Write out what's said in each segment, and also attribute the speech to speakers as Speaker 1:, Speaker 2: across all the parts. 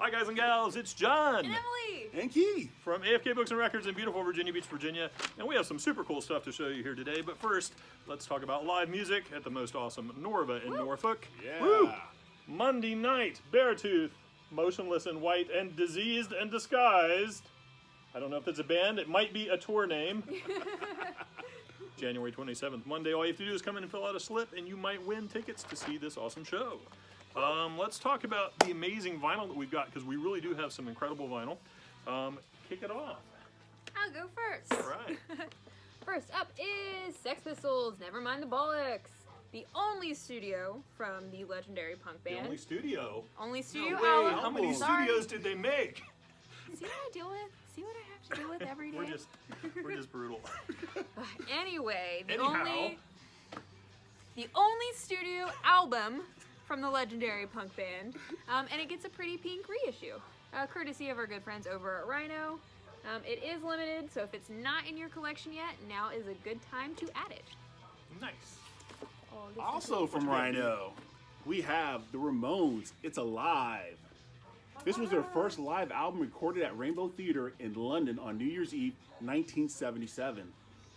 Speaker 1: Hi guys and gals, it's John!
Speaker 2: And Emily!
Speaker 3: And Keith!
Speaker 1: From AFK Books and Records in beautiful Virginia Beach, Virginia. And we have some super cool stuff to show you here today. But first, let's talk about live music at the most awesome Norva in Norfolk.
Speaker 3: Yeah!
Speaker 1: Woo! Monday night, Beartooth, Motionless and White and Diseased and Disguised. I don't know if it's a band, it might be a tour name. January 27th, Monday. All you have to do is come in and fill out a slip and you might win tickets to see this awesome show. Let's talk about the amazing vinyl that we've got, because we really do have some incredible vinyl. Kick it off.
Speaker 2: I'll go first.
Speaker 1: All right.
Speaker 2: First up is Sex Pistols, Nevermind the Bollocks. The only studio from the legendary punk band.
Speaker 1: The only studio.
Speaker 2: Only studio
Speaker 1: No way.
Speaker 2: album.
Speaker 1: How many
Speaker 2: Sorry.
Speaker 1: studios did they make?
Speaker 2: See what I deal with? See what I have to deal with every day?
Speaker 1: We're just brutal.
Speaker 2: Anyway, the
Speaker 1: Anyhow.
Speaker 2: only studio album from the legendary punk band, and it gets a pretty pink reissue, courtesy of our good friends over at Rhino. It is limited, so if it's not in your collection yet, now is a good time to add it.
Speaker 1: Nice.
Speaker 2: Oh, this is
Speaker 3: Also from Rhino, we have the Ramones, It's Alive. This was their first live album recorded at Rainbow Theatre in London on New Year's Eve, 1977.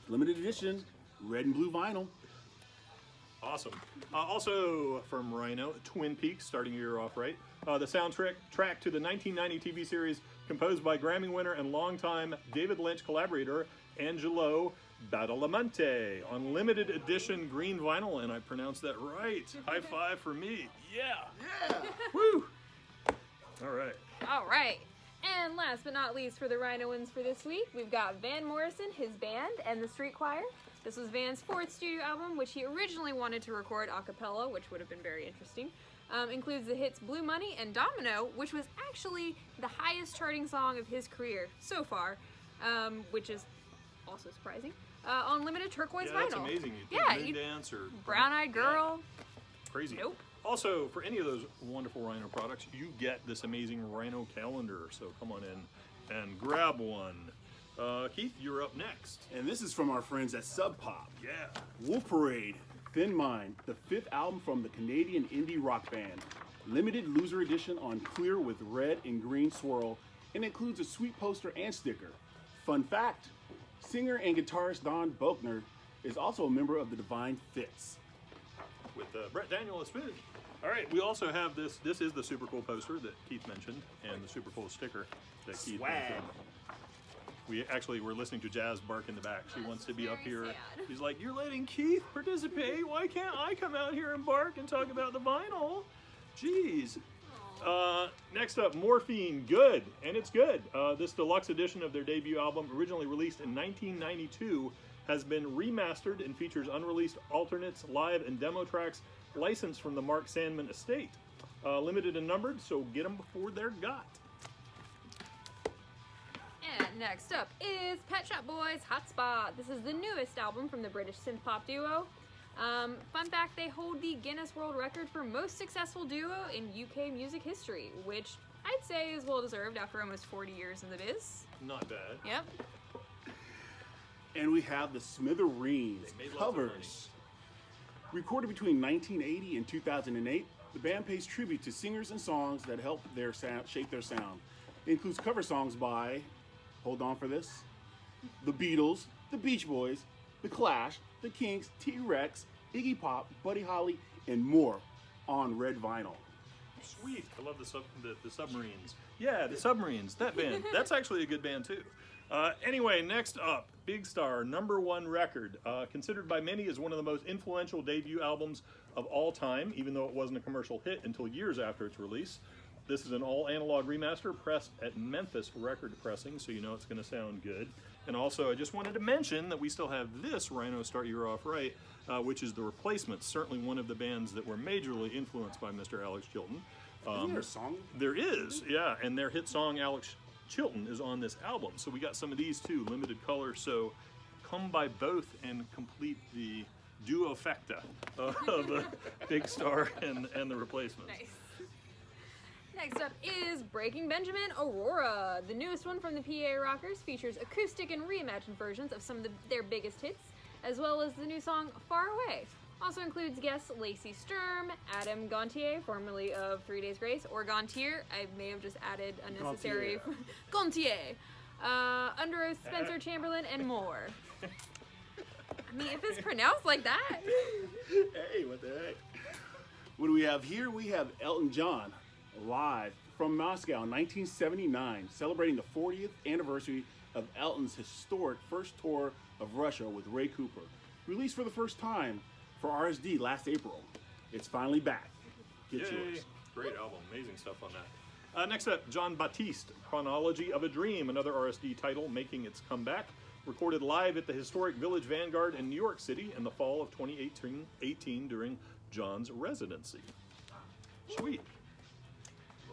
Speaker 3: Limited edition, red and blue vinyl.
Speaker 1: Awesome. Also from Rhino, Twin Peaks, starting your year off right. The soundtrack to the 1990 TV series, composed by Grammy winner and longtime David Lynch collaborator Angelo Badalamenti, on limited edition green vinyl, and I pronounced that right. High five for me. Yeah.
Speaker 3: Yeah!
Speaker 1: Woo! All right.
Speaker 2: All right. And last but not least for the Rhinoans for this week, we've got Van Morrison, his band, and the Street Choir. This was Van's fourth studio album, which he originally wanted to record a cappella, which would have been very interesting. Includes the hits Blue Money and Domino, which was actually the highest charting song of his career so far, which is also surprising, on limited turquoise vinyl.
Speaker 1: That's amazing. You dance or
Speaker 2: Brown Eyed Girl.
Speaker 1: Yeah. Crazy.
Speaker 2: Nope.
Speaker 1: Also, for any of those wonderful Rhino products, you get this amazing Rhino calendar. So come on in and grab one. Keith, you're up next.
Speaker 3: And this is from our friends at Sub Pop.
Speaker 1: Yeah.
Speaker 3: Wolf Parade, Thin Mind, the fifth album from the Canadian indie rock band. Limited loser edition on clear with red and green swirl, and includes a sweet poster and sticker. Fun fact, singer and guitarist Don Buckner is also a member of the Divine Fits.
Speaker 1: With Brett Daniel as food. All right, we also have this. This is the super cool poster that Keith mentioned, and the super cool sticker that Keith
Speaker 3: Swag.
Speaker 1: mentioned. We actually were listening to Jazz bark in the back. She wants to be up here.
Speaker 2: sad.
Speaker 1: She's like, "You're letting Keith participate. Why can't I come out here and bark and talk about the vinyl?" Jeez. Next up, Morphine, good, and it's good. This deluxe edition of their debut album, originally released in 1992, has been remastered and features unreleased alternates, live, and demo tracks licensed from the Mark Sandman estate. Limited and numbered, so get them before they're got.
Speaker 2: And next up is Pet Shop Boys Hotspot. This is the newest album from the British synth pop duo. Fun fact, they hold the Guinness World Record for most successful duo in UK music history, which I'd say is well deserved after almost 40 years in the biz.
Speaker 1: Not bad.
Speaker 2: Yep.
Speaker 3: And we have the Smithereens
Speaker 1: They made lots of money.
Speaker 3: covers. Recorded between 1980 and 2008, the band pays tribute to singers and songs that help their sound, shape their sound. It includes cover songs by, hold on for this, the Beatles, the Beach Boys, the Clash, the Kinks, T-Rex, Iggy Pop, Buddy Holly, and more on red vinyl.
Speaker 1: Sweet. I love the Submarines. Yeah, the Submarines. That band. That's actually a good band too. Anyway, next up, Big Star, #1 record. Considered by many as one of the most influential debut albums of all time, even though it wasn't a commercial hit until years after its release. This is an all analog remaster pressed at Memphis Record Pressing, so you know it's going to sound good. And also, I just wanted to mention that we still have this Rhino Start Your Off Right, which is The Replacements, certainly one of the bands that were majorly influenced by Mr. Alex Chilton.
Speaker 3: Isn't there a song?
Speaker 1: There is, yeah, and their hit song Alex Chilton is on this album. So we got some of these too, limited color. So come by both and complete the duofecta of Big Star and the Replacements.
Speaker 2: Nice. Next up is Breaking Benjamin Aurora. The newest one from the PA Rockers features acoustic and reimagined versions of some of their biggest hits, as well as the new song Far Away. Also includes guests Lacey Sturm, Adam Gontier, formerly of 3 Days Grace, or Gontier. I may have just added unnecessary Gontier. Under Oath Spencer Chamberlain, and more. I mean, if it's pronounced like that.
Speaker 3: Hey, what the heck? What do we have here? We have Elton John live from Moscow in 1979, celebrating the 40th anniversary of Elton's historic first tour of Russia with Ray Cooper. Released for the first time for RSD last April. It's finally back. Get yours.
Speaker 1: Great album. Amazing stuff on that. Next up, John Batiste, Chronology of a Dream, another RSD title making its comeback. Recorded live at the historic Village Vanguard in New York City in the fall of 2018 during John's residency. Sweet.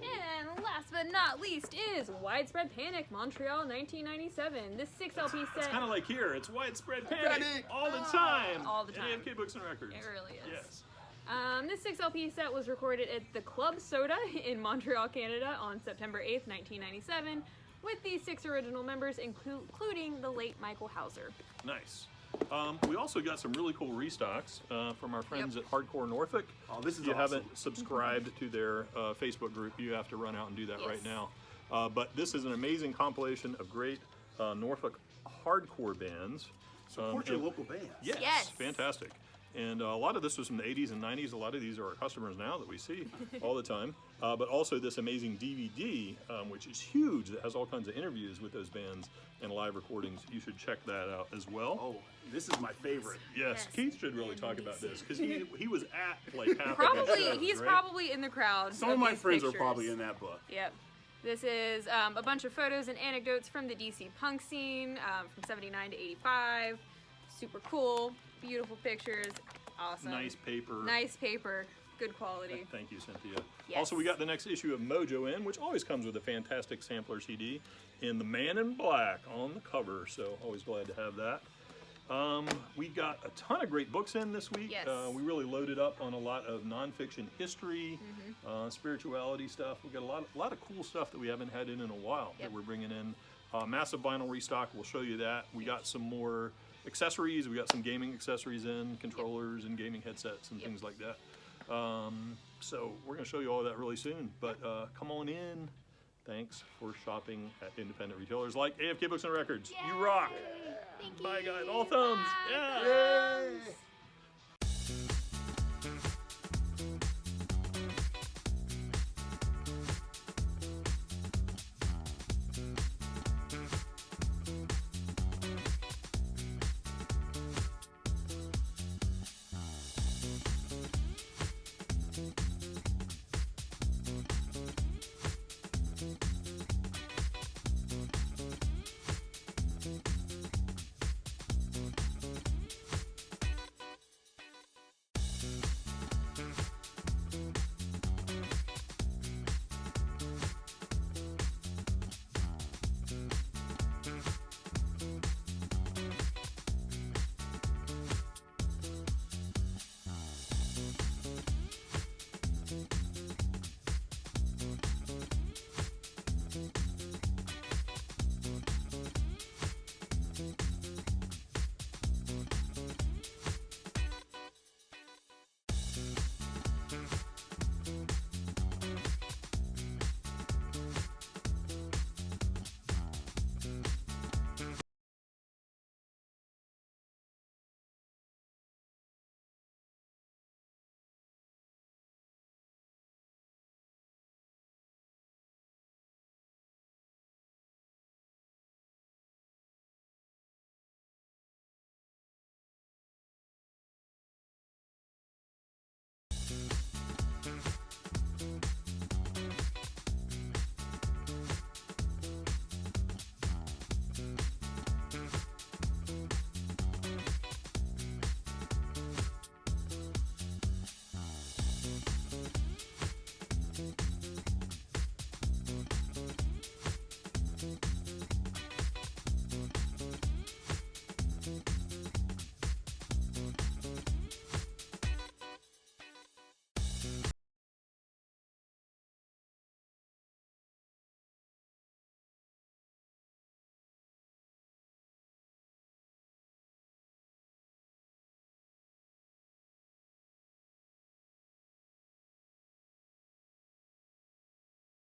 Speaker 2: And last but not least is Widespread Panic, Montreal, 1997. This 6 LP set.
Speaker 1: It's kind of like here. It's widespread panic all the time.
Speaker 2: All the time.
Speaker 1: AFK Books and Records.
Speaker 2: It really is.
Speaker 1: Yes.
Speaker 2: This 6 LP set was recorded at the Club Soda in Montreal, Canada on September 8th, 1997, with the 6 original members, including the late Michael Hauser.
Speaker 1: Nice. We also got some really cool restocks from our friends at Hardcore Norfolk.
Speaker 3: Oh, this is
Speaker 1: If you
Speaker 3: awesome.
Speaker 1: haven't subscribed to their Facebook group, you have to run out and do that right now. But this is an amazing compilation of great Norfolk hardcore bands.
Speaker 3: Support your local bands.
Speaker 1: Yes, fantastic. And a lot of this was from the 80s and 90s. A lot of these are our customers now that we see all the time. But also this amazing DVD, which is huge, that has all kinds of interviews with those bands and live recordings. You should check that out as well.
Speaker 3: Oh, this is my favorite.
Speaker 1: Yes, Keith should really talk about this because he was at like half
Speaker 2: Probably,
Speaker 1: of these shows,
Speaker 2: he's
Speaker 1: right?
Speaker 2: probably in the crowd.
Speaker 3: Some of my
Speaker 2: these
Speaker 3: friends
Speaker 2: pictures.
Speaker 3: are probably in that book.
Speaker 2: Yep. This is a bunch of photos and anecdotes from the DC punk scene from 79 to 85. Super cool, beautiful pictures, awesome.
Speaker 1: Nice paper.
Speaker 2: Nice paper, good quality.
Speaker 1: Thank you, Cynthia.
Speaker 2: Yes.
Speaker 1: Also, we got the next issue of Mojo in, which always comes with a fantastic sampler CD in the Man in Black on the cover, so always glad to have that. We got a ton of great books in this week.
Speaker 2: Yes.
Speaker 1: We really loaded up on a lot of nonfiction history, spirituality stuff. We got a lot of cool stuff that we haven't had in a while that we're bringing in. Massive vinyl restock. We'll show you that. We got some more accessories. We got some gaming accessories in, controllers and gaming headsets and things like that. So we're going to show you all of that really soon. But come on in. Thanks for shopping at independent retailers like AFK Books and Records.
Speaker 2: Yay!
Speaker 1: You rock.
Speaker 2: Thank
Speaker 1: Bye,
Speaker 2: you.
Speaker 1: guys. All thumbs.
Speaker 2: Bye.
Speaker 1: Yeah.
Speaker 3: Yay!